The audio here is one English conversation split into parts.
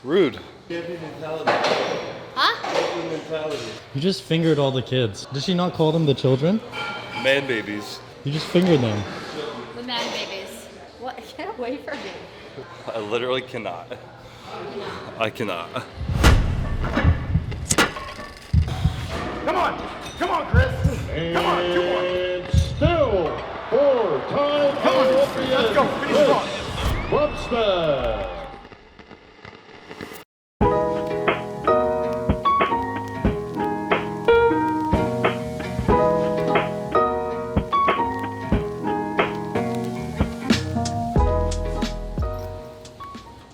Rude. Champion mentality. Huh? Champion mentality. You just fingered all the kids. Did she not call them the children? Man babies. You just fingered them. The man babies. What? Get away from me. I literally cannot. I cannot. Come on, Chris. Come on, 2 more. Still 4-time Come on, Olympian let's go. Finish strong. Webster.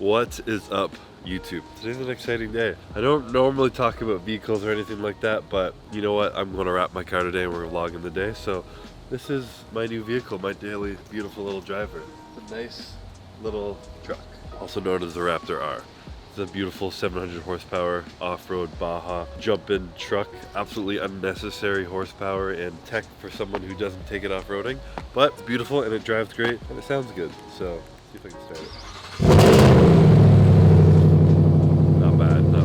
What is up, YouTube? Today's an exciting day. I don't normally talk about vehicles or anything like that, but you know what? I'm gonna wrap my car today and we're vlogging the day. So this is my new vehicle, my daily beautiful little driver. It's a nice little truck, also known as the Raptor R. It's a beautiful 700 horsepower off-road Baja jump-in truck. Absolutely unnecessary horsepower and tech for someone who doesn't take it off-roading, but it's beautiful and it drives great and it sounds good. So see if I can start it.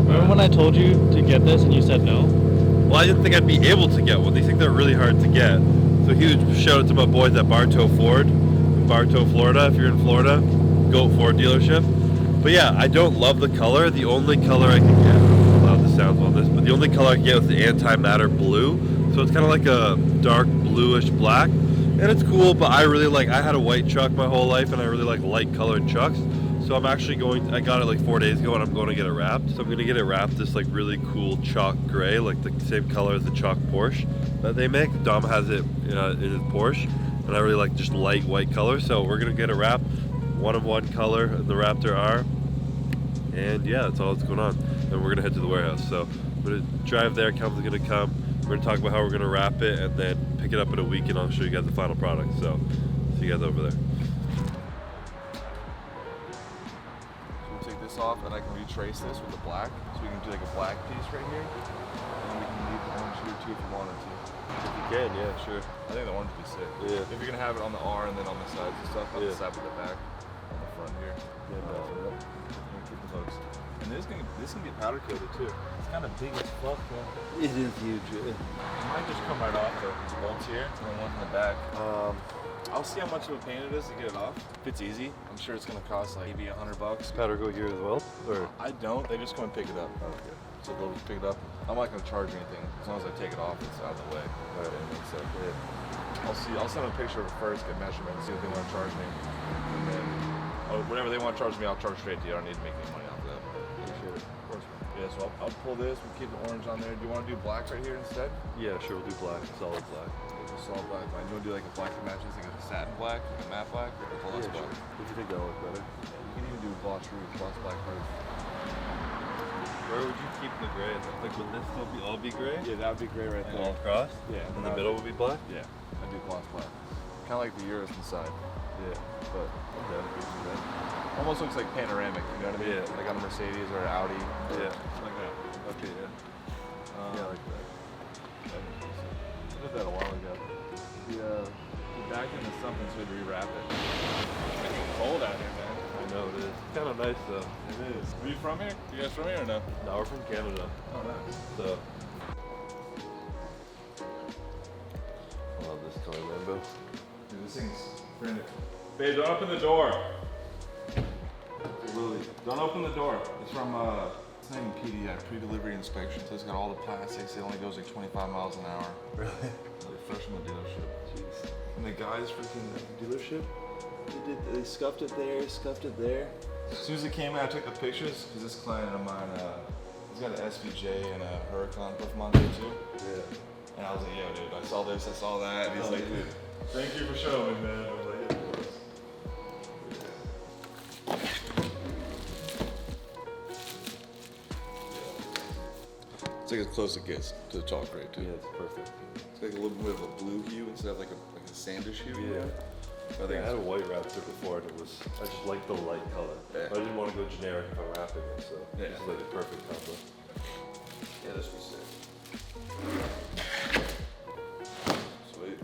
Remember when I told you to get this and you said no? Well, I didn't think I'd be able to get one. These things are really hard to get. So huge shout out to my boys at Bartow Ford in Bartow, Florida. If you're in Florida, go Ford dealership. But yeah, I don't love the color. The only color I can get, I'm allowed the sounds on this, but the only color I can get is the antimatter blue. So it's kind of like a dark bluish black. And it's cool, but I had a white truck my whole life and I really like light colored trucks. So I'm actually I got it like 4 days ago and I'm going to get it wrapped. So I'm going to get it wrapped this like really cool chalk gray, like the same color as the chalk Porsche that they make. Dom has it in his Porsche and I really like just light white color. So we're going to get it wrapped, one of one color in the Raptor R. And yeah, that's all that's going on. And we're going to head to the warehouse. So I'm going to drive there, Kelvin's going to come. We're going to talk about how we're going to wrap it and then pick it up in a week and I'll show you guys the final product. So see you guys over there. Off and I can retrace this with the black, so we can do like a black piece right here, and then we can leave one, two if we wanted to. If you can, yeah, sure. I think the orange would be sick. Yeah. If you're gonna have it on the R and then on the sides and stuff, on the side with the back, on the front here. Yeah, keep the hooks. And this can get powder coated too. It's kind of big as fuck, though. It is huge. It might just come right off though. These bolts here, and then one in the back. I'll see how much of a pain it is to get it off. If it's easy, I'm sure it's gonna cost like maybe $100. Powder go here as well? Or? I don't, they just come and pick it up. Okay. So they'll just pick it up. I'm not gonna charge anything. As long as I take it off, it's out of the way. Alright. So yeah. I'll send them a picture of it first, get measurements, see if they wanna charge me. And then, whatever they wanna charge me, I'll charge straight to you. I don't need to make any money off of that. Appreciate it. Of course. Yeah, so I'll pull this, we'll keep the orange on there. Do you wanna do black right here instead? Yeah, sure, we'll do black, solid black. Solid black. Do you want to do like a black that matches like a satin black, like a matte black, or a gloss black? Sure. If you think that'll look better. Yeah, you can even do a gloss roof, gloss black roof. Where would you keep the gray? Like, would this still all be gray? Yeah, that would be gray right there. All across? Yeah. And the middle would be black? Yeah, I do gloss black. Kind of like the Euros inside. Yeah. But almost looks like panoramic. You know what I mean? Yeah. Like on a Mercedes or an Audi. Yeah. Like that. Okay, yeah. Yeah, I like that. I did that a while ago. The back end is something, so we had to rewrap it. It's cold out here, man. I know it is. It's kind of nice though. It is. Are you from here? You guys from here or no? No, we're from Canada. Oh, nice. So. I love this color rainbow. Dude, this thing's frantic. Babe, don't open the door. Lily, don't open the door. It's from it's not even PDI, pre-delivery inspection. So it's got all the plastics. It only goes like 25 miles an hour. Really? Fresh from the dealership. Jeez. And the guys freaking dealership, they scuffed it there, scuffed it there. As soon as it came out, I took the pictures because this client of mine, he's got an SVJ and a Huracan Performante too. Yeah. And I was like, yo, dude, I saw this, I saw that. And he's like, dude, thank you for showing me, man. I was like, yeah, of course. It's like as close as it gets to the chalk gray too. Yeah, it's perfect. It's like a little bit of a blue hue instead of like a sandish hue. Yeah. I think I had a white Raptor before and I just liked the light color. Yeah. But I didn't want to go generic if I'm wrapping it, so Yeah. this is like a perfect combo. Yeah, this was sick. Sweet.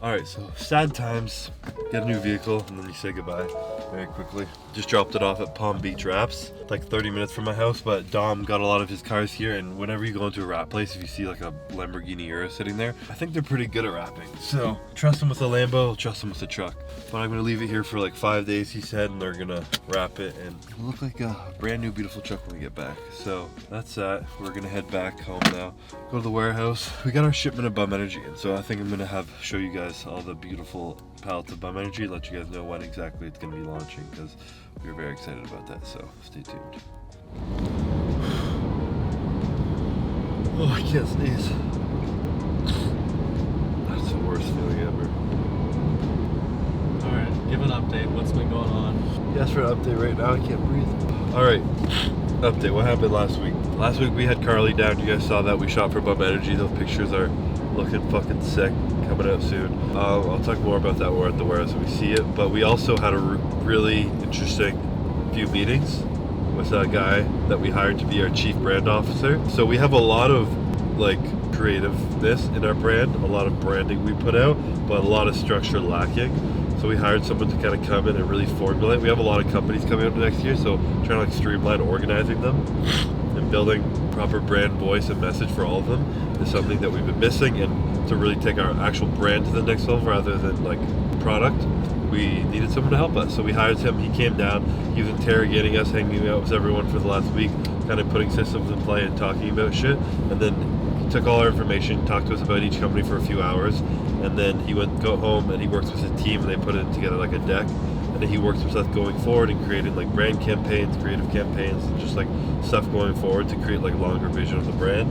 Alright, so sad times. Get a new vehicle and then you say goodbye very quickly. Just dropped it off at Palm Beach Wraps, like 30 minutes from my house, but Dom got a lot of his cars here, and whenever you go into a wrap place, if you see like a Lamborghini Urus sitting there, I think they're pretty good at wrapping. So trust them with a Lambo, trust them with a truck. But I'm gonna leave it here for like 5 days, he said, and they're gonna wrap it and it'll look like a brand new beautiful truck when we get back. So that's that. We're gonna head back home now, go to the warehouse. We got our shipment of Bum Energy in, so I think I'm gonna show you guys all the beautiful pallets of Bum Energy, let you guys know when exactly it's gonna be launching, because we're very excited about that, so stay tuned. Oh, I can't sneeze. That's the worst feeling ever. Alright, give an update. What's been going on? Yes, for an update right now, I can't breathe. Alright, update. What happened last week? Last week we had Carly down. You guys saw that. We shot for Bum Energy. Those pictures are looking fucking sick. Coming out soon. I'll talk more about that when we're at the warehouse and we see it. But we also had a really interesting few meetings with a guy that we hired to be our chief brand officer. So we have a lot of like creativeness in our brand, a lot of branding we put out, but a lot of structure lacking. So we hired someone to kind of come in and really formulate. We have a lot of companies coming up next year, so trying to like streamline organizing them and building proper brand voice and message for all of them is something that we've been missing, and to really take our actual brand to the next level rather than like product, we needed someone to help us. So we hired him. He came down, he was interrogating us, hanging out with everyone for the last week, kind of putting systems in play and talking about shit, and then he took all our information, talked to us about each company for a few hours, and then he go home and he works with his team and they put it together like a deck, and then he works with us going forward and creating like brand campaigns, creative campaigns, and just like stuff going forward to create like longer vision of the brand.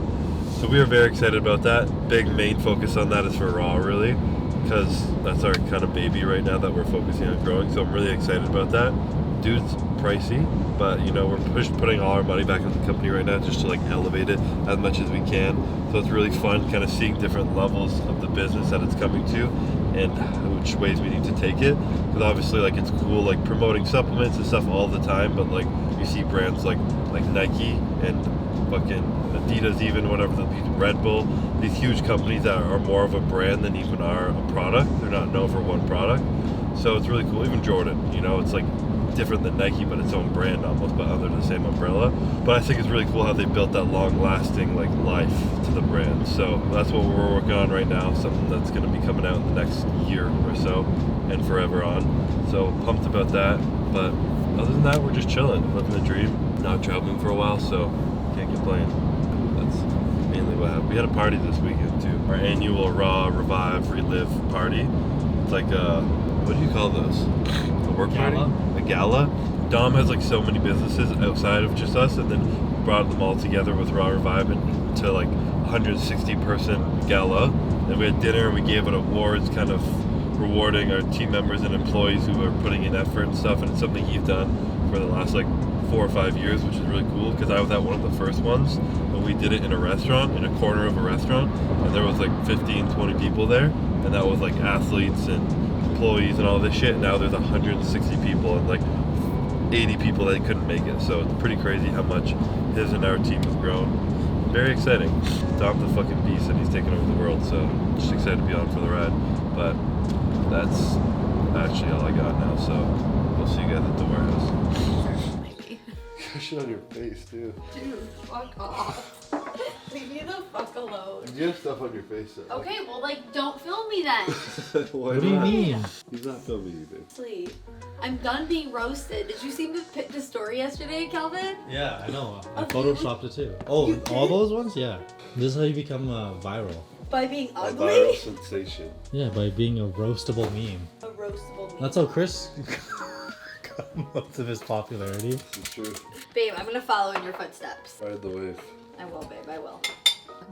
So we are very excited about that. Big main focus on that is for Raw, really, because that's our kind of baby right now that we're focusing on growing. So I'm really excited about that. Dude's pricey, but you know, we're putting all our money back into the company right now just to like elevate it as much as we can. So it's really fun kind of seeing different levels of the business that it's coming to and which ways we need to take it. Because obviously like it's cool like promoting supplements and stuff all the time, but like you see brands like Nike and fucking Adidas, even whatever, the Red Bull, these huge companies that are more of a brand than even are a product. They're not known for one product. So it's really cool. Even Jordan, you know, it's like different than Nike, but its own brand almost, but under the same umbrella. But I think it's really cool how they built that long-lasting like life to the brand. So that's what we're working on right now, something that's going to be coming out in the next year or so and forever on. So pumped about that. But other than that, we're just chilling, living the dream, not traveling for a while, so can't complain. That's mainly what happened. We had a party this weekend too. Our annual Raw, Revive, Relive party. It's like a, what do you call those? A work Gala? party? A gala. Dom has like so many businesses outside of just us, and then brought them all together with Raw Revive into like 160 person gala. And we had dinner and we gave out awards, kind of rewarding our team members and employees who are putting in effort and stuff. And it's something he's done for the last like 4 or 5 years, which is really cool, because I was at one of the first ones when we did it in a restaurant, in a corner of a restaurant, and there was like 15, 20 people there, and that was like athletes and employees and all this shit. Now there's 160 people and like 80 people that couldn't make it, so it's pretty crazy how much his and our team has grown. Very exciting. Dom's a fucking beast and he's taking over the world, so just excited to be on for the ride. But that's actually all I got now, so we'll see you guys at the warehouse. Maybe. Got shit on your face too. Dude, fuck off. Leave me the fuck alone. You have stuff on your face though. Okay, well, like, don't film me then. Why What do you not? mean? He's not filming you, babe. Please. I'm done being roasted. Did you see the story yesterday, Calvin? Yeah, I know. I Of photoshopped it too. Oh, You all did? those ones? Yeah. This is how you become viral. By being A ugly? viral sensation. Yeah, by being a roastable meme. A roastable meme. That's how Chris got most of his popularity. This is true. Babe, I'm gonna follow in your footsteps. Ride the wave. I will, babe, I will.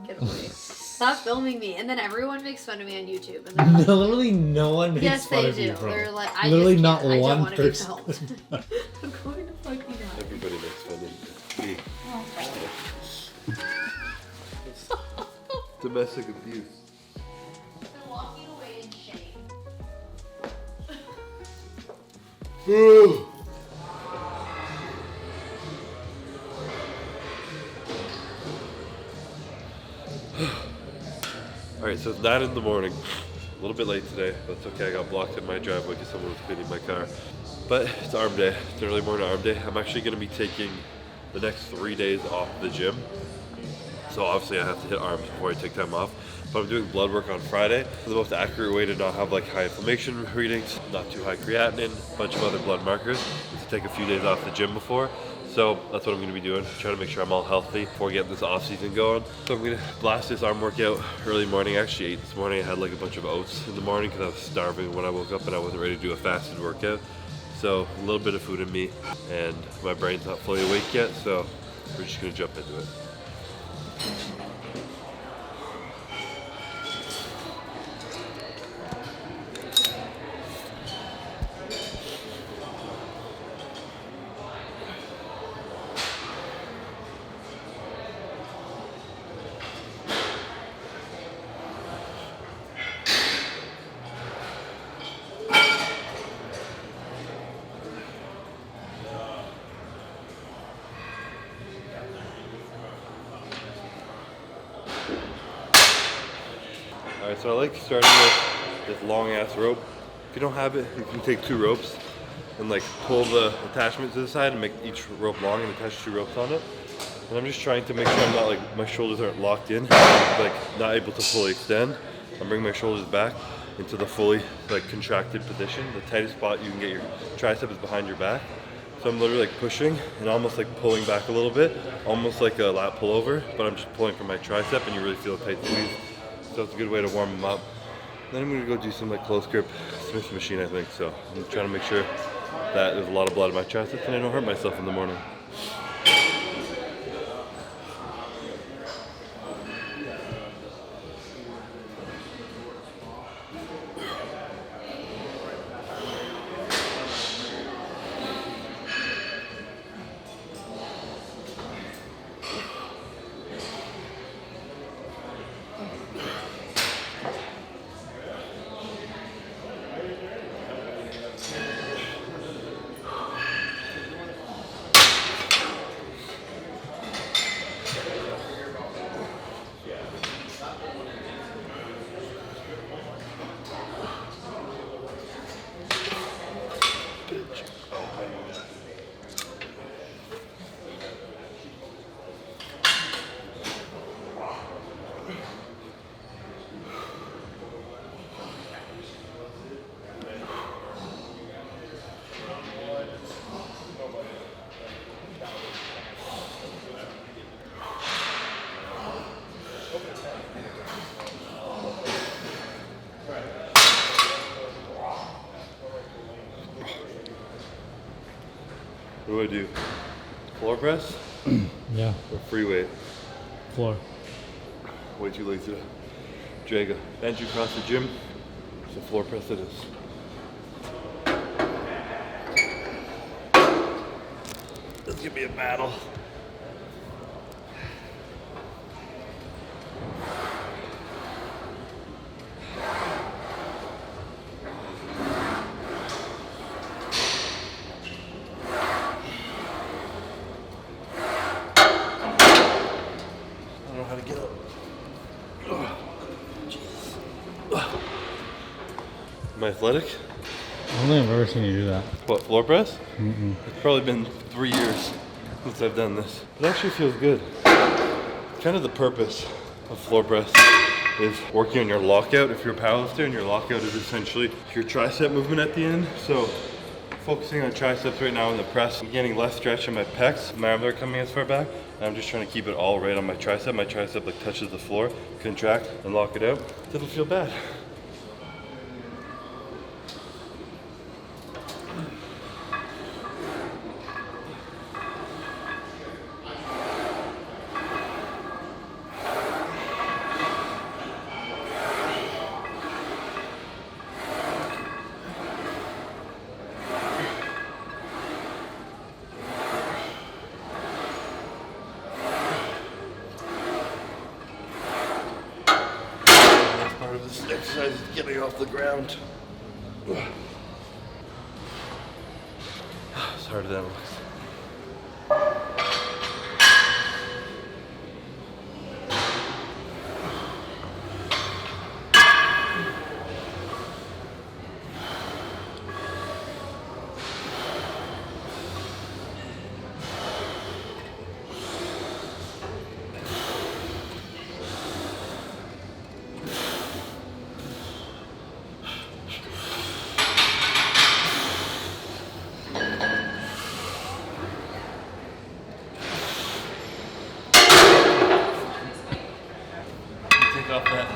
Get away. Stop filming me. And then everyone makes fun of me on YouTube. And they're like, Literally no one makes yes, fun they of you, do. bro. They're like, I Literally just not can't. I one don't want to be person. filmed. I'm going to fucking die. Everybody makes fun of me. It's domestic abuse. They're walking away in shame. Alright, so it's 9 in the morning. little bit late today, but it's okay. I got blocked in my driveway because someone was cleaning my car. But it's arm day. It's an early morning arm day. I'm actually going to be taking the next 3 days off the gym. So obviously I have to hit arms before I take time off. But I'm doing blood work on Friday. The most accurate way to not have like high inflammation readings, not too high creatinine, a bunch of other blood markers, is to take a few days off the gym before. So that's what I'm going to be doing, trying to make sure I'm all healthy before getting this off season going. So I'm going to blast this arm workout early morning. I actually ate this morning. I had like a bunch of oats in the morning because I was starving when I woke up and I wasn't ready to do a fasted workout. So a little bit of food in me and my brain's not fully awake yet, so we're just going to jump into it. Alright, so I like starting with this long ass rope. If you don't have it, you can take 2 ropes and like pull the attachment to the side and make each rope long and attach 2 ropes on it. And I'm just trying to make sure I'm not like, my shoulders aren't locked in, like not able to fully extend. I'm bringing my shoulders back into the fully like contracted position. The tightest spot you can get your tricep is behind your back. So I'm literally like pushing and almost like pulling back a little bit, almost like a lat pullover, but I'm just pulling from my tricep and you really feel a tight squeeze. So it's a good way to warm them up. Then I'm gonna go do some like close grip Smith machine, I think. So I'm trying to make sure that there's a lot of blood in my triceps and I don't hurt myself in the morning. What do I do? Floor press Yeah, or free weight? floor. Way too lazy to drag a bench across the gym, so floor press it is. This is gonna be a battle. How to get up. Am I athletic? I don't think I've ever seen you do that. What, floor press? It's probably been 3 years since I've done this. It actually feels good. Kind of the purpose of floor press is working on your lockout. If you're a powerlifter and your lockout is essentially your tricep movement at the end. So focusing on triceps right now in the press. I'm getting less stretch in my pecs. My arms are coming as far back. And I'm just trying to keep it all right on my tricep. My tricep like touches the floor, contract and lock it out. It doesn't feel bad. This exercise is getting off the ground. It's harder than it looks. take off that.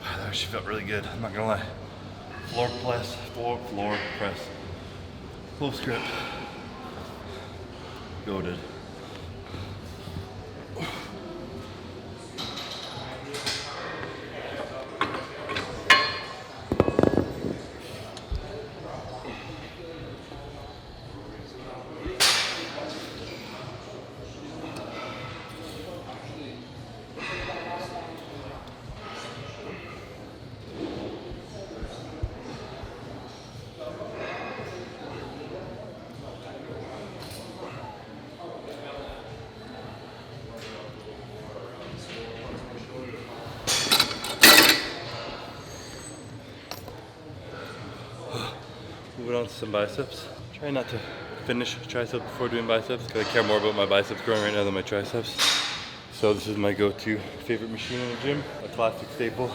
That actually felt really good, I'm not gonna lie. Floor press. Close grip. Goated. Moving on to some biceps. Try not to finish tricep before doing biceps because I care more about my biceps growing right now than my triceps. So this is my go-to favorite machine in the gym, a classic staple.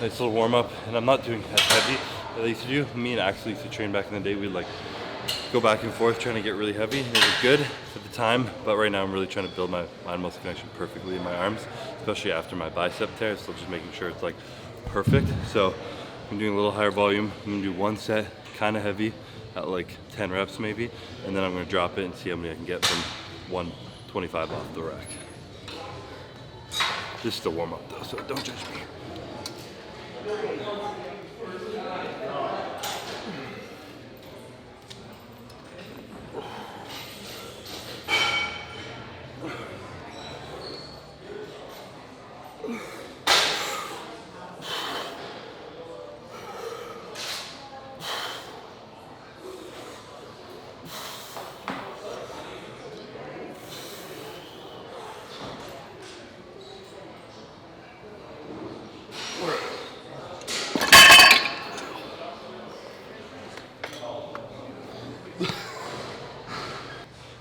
Nice little warm up, and I'm not doing as heavy as I used to do. Me and Axel used to train back in the day. We'd like go back and forth trying to get really heavy, and it was good at the time. But right now I'm really trying to build my mind-muscle connection perfectly in my arms, especially after my bicep tear. So just making sure it's like perfect. So I'm doing a little higher volume. I'm gonna do one set, kind of heavy, at like 10 reps maybe, and then I'm gonna drop it and see how many I can get from 125 off the rack. This is the warm up though, so don't judge me.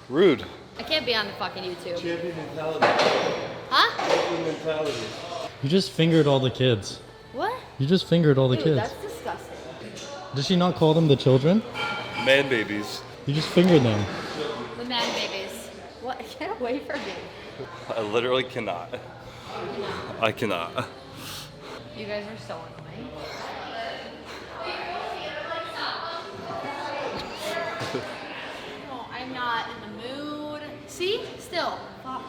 Rude. I can't be on the fucking YouTube. Champion mentality. Huh? Champion mentality. You just fingered all the kids. What? You just fingered all the Dude, kids. that's disgusting. Did she not call them the children? Man babies. You just fingered them. The man babies. What? Get away from me. I literally cannot. I cannot. You guys are so annoying. No, I'm not in the mood. See? Still. Fuck.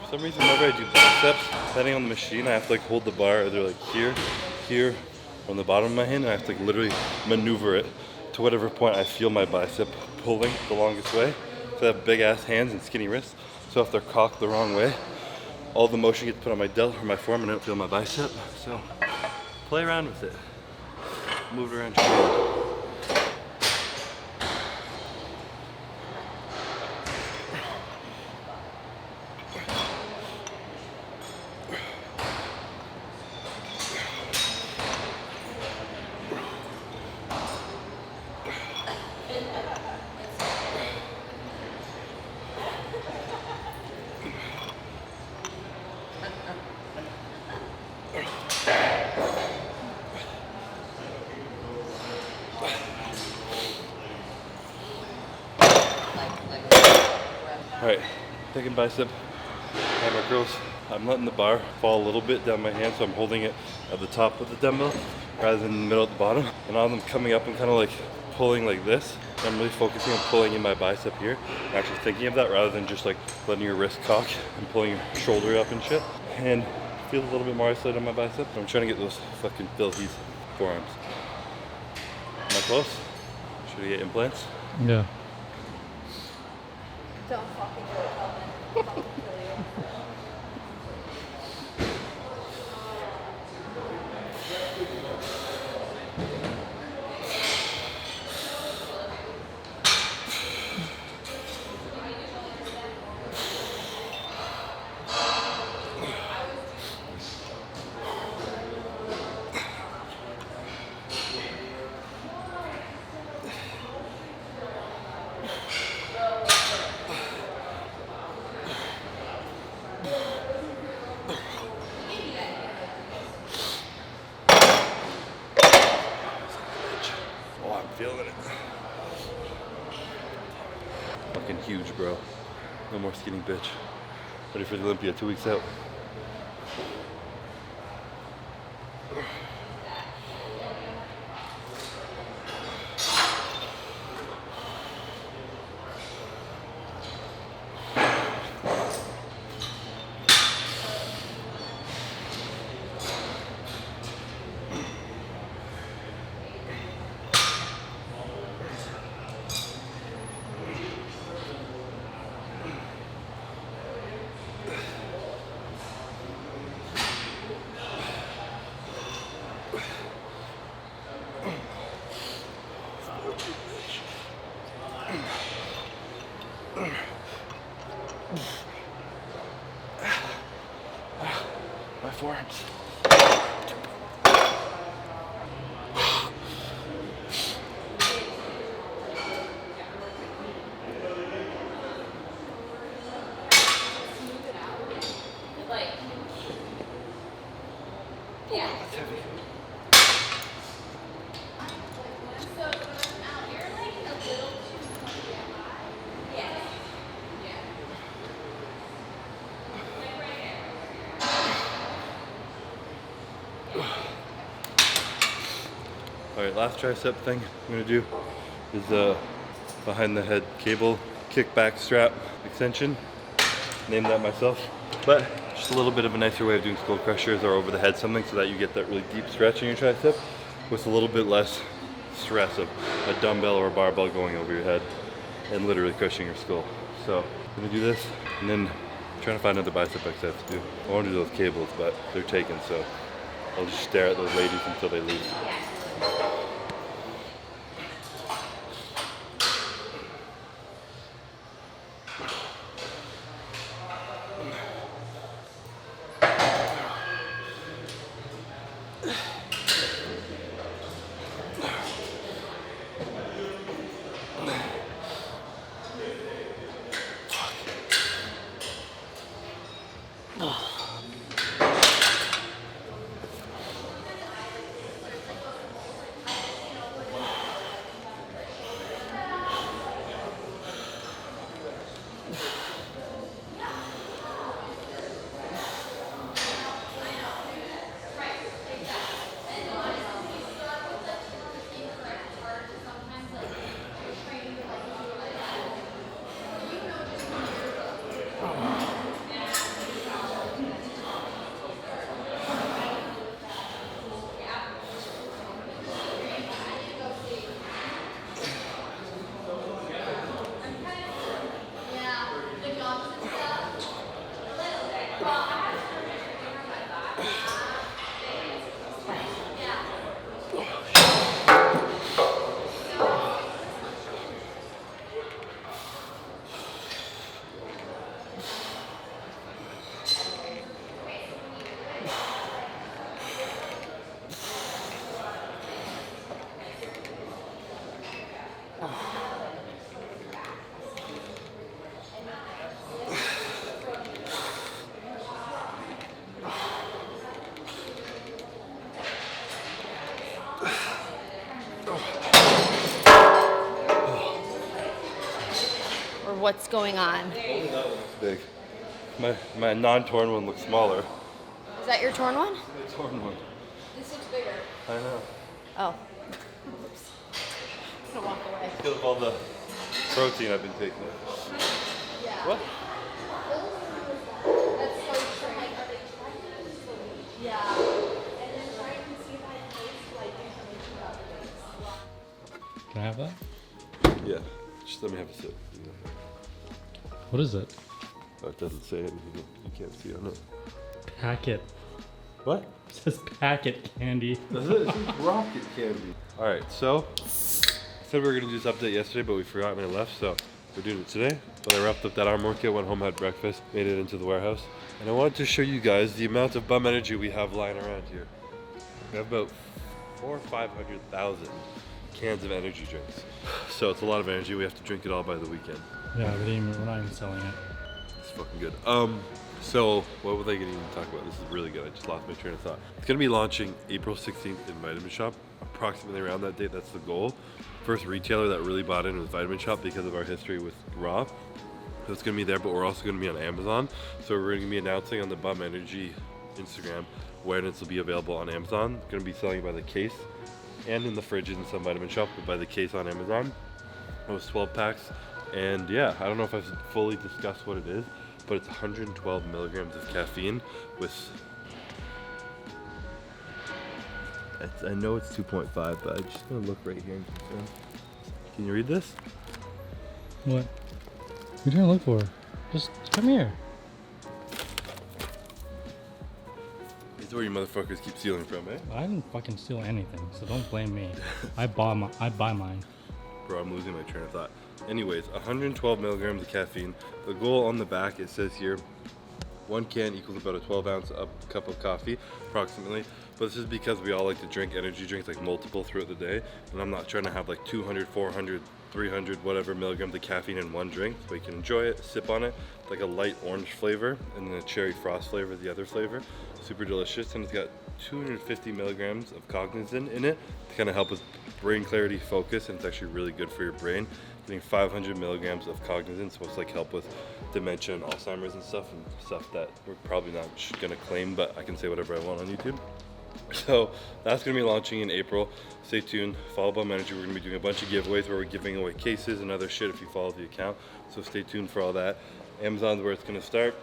For some reason, whenever I do biceps, depending on the machine, I have to like hold the bar either like here, on the bottom of my hand, and I have to like literally maneuver it to whatever point I feel my bicep pulling the longest way. So I have big ass hands and skinny wrists, so if they're cocked the wrong way, all the motion gets put on my delt or my forearm and I don't feel my bicep. So play around with it. Move it around your hand. All right, second bicep, hammer curls. I'm letting the bar fall a little bit down my hand, so I'm holding it at the top of the dumbbell rather than in the middle at the bottom. And on them coming up, I'm kind of like pulling like this. I'm really focusing on pulling in my bicep here. I'm actually thinking of that rather than just like letting your wrist cock and pulling your shoulder up and shit. And feel a little bit more isolated on my bicep. I'm trying to get those fucking filthy forearms. Am I close? Should we get implants? Yeah. Don't fucking do it, Calvin. I'll fucking kill you. Oh, I'm feeling it. Fucking huge, bro. No more skinny bitch. Ready for the Olympia 2 weeks out. My forearms. That's heavy. All right, last tricep thing I'm gonna do is behind the head cable kickback strap extension. Named that myself, but just a little bit of a nicer way of doing skull crushers or over the head something so that you get that really deep stretch in your tricep with a little bit less stress of a dumbbell or a barbell going over your head and literally crushing your skull. So I'm gonna do this and then I'm trying to find another bicep exercise to do. I want to do those cables, but they're taken, so I'll just stare at those ladies until they leave. Or what's going on? Big. My non-torn one looks smaller. Is that your torn one? The torn one. This looks bigger. I know. Oh. Oops. I'm gonna walk away. Because of all the protein I've been taking. Yeah. What? That's so strange. Yeah. And then try to see if I taste like information about this. Can I have that? Yeah. Just let me have a sip. What is it? Oh, it doesn't say anything. You can't see on it. Packet. What? It says packet candy. Does it? It says rocket candy. Alright, so I said we were gonna do this update yesterday, but we forgot and I left, so we're doing it today. But I wrapped up that arm workout, went home, had breakfast, made it into the warehouse. And I wanted to show you guys the amount of bum energy we have lying around here. We have about 400,000 or 500,000 cans of energy drinks. So it's a lot of energy. We have to drink it all by the weekend. Yeah, we're not even selling it. It's fucking good. So what were they going to even talk about? This is really good. I just lost my train of thought. It's going to be launching April 16th in Vitamin Shop. Approximately around that date, that's the goal. First retailer that really bought in was Vitamin Shop because of our history with Raw. So it's going to be there, but we're also going to be on Amazon. So we're going to be announcing on the Bum Energy Instagram when it will be available on Amazon. It's going to be selling by the case and in the fridges in some Vitamin Shop, but by the case on Amazon. It was 12 packs. And yeah, I don't know if I've fully discussed what it is, but it's 112 milligrams of caffeine with, I know it's 2.5, but I'm just gonna look right here and confirm. Can you read this? What? What are you trying to look for? Just come here. This is where you motherfuckers keep stealing from, eh? I didn't fucking steal anything, so don't blame me. I buy mine. Bro, I'm losing my train of thought. Anyways, 112 milligrams of caffeine. The goal on the back, it says here, 1 can equals about a 12-ounce cup of coffee, approximately. But this is because we all like to drink energy drinks, like multiple throughout the day. And I'm not trying to have like 200, 400, 300, whatever milligrams of caffeine in one drink. So you can enjoy it, sip on it, like a light orange flavor, and then a cherry frost flavor, the other flavor. Super delicious, and it's got 250 milligrams of cognizin in it to kind of help with brain clarity, focus, and it's actually really good for your brain. Getting 500 milligrams of cognizin, supposed to like help with dementia and Alzheimer's and stuff that we're probably not gonna claim, but I can say whatever I want on YouTube. So that's gonna be launching in April. Stay tuned. Follow Bum Energy. We're gonna be doing a bunch of giveaways where we're giving away cases and other shit if you follow the account. So stay tuned for all that. Amazon's where it's gonna start.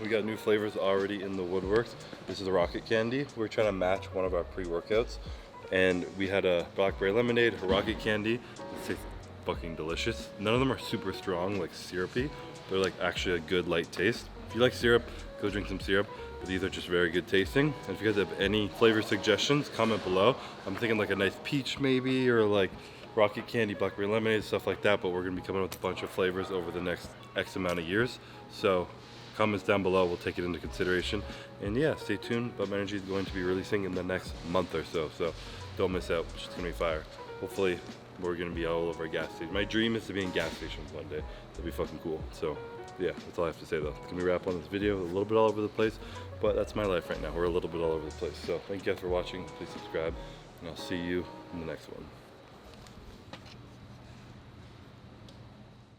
We got new flavors already in the woodworks. This is a rocket candy. We're trying to match one of our pre-workouts, and we had a blackberry lemonade, a rocket candy. It tastes fucking delicious. None of them are super strong, like syrupy. They're like actually a good light taste. If you like syrup, go drink some syrup. But these are just very good tasting. And if you guys have any flavor suggestions, comment below. I'm thinking like a nice peach maybe, or like rocket candy, blackberry lemonade, stuff like that. But we're gonna be coming with a bunch of flavors over the next X amount of years. So comments down below, we'll take it into consideration. And yeah, stay tuned. Bum Energy is going to be releasing in the next month or so. So don't miss out. It's just gonna be fire. Hopefully we're gonna be all over a gas station. My dream is to be in gas stations one day. That'd be fucking cool. So yeah, that's all I have to say though. It's gonna be a wrap on this video, a little bit all over the place, but that's my life right now. We're a little bit all over the place. So thank you guys for watching. Please subscribe, and I'll see you in the next one.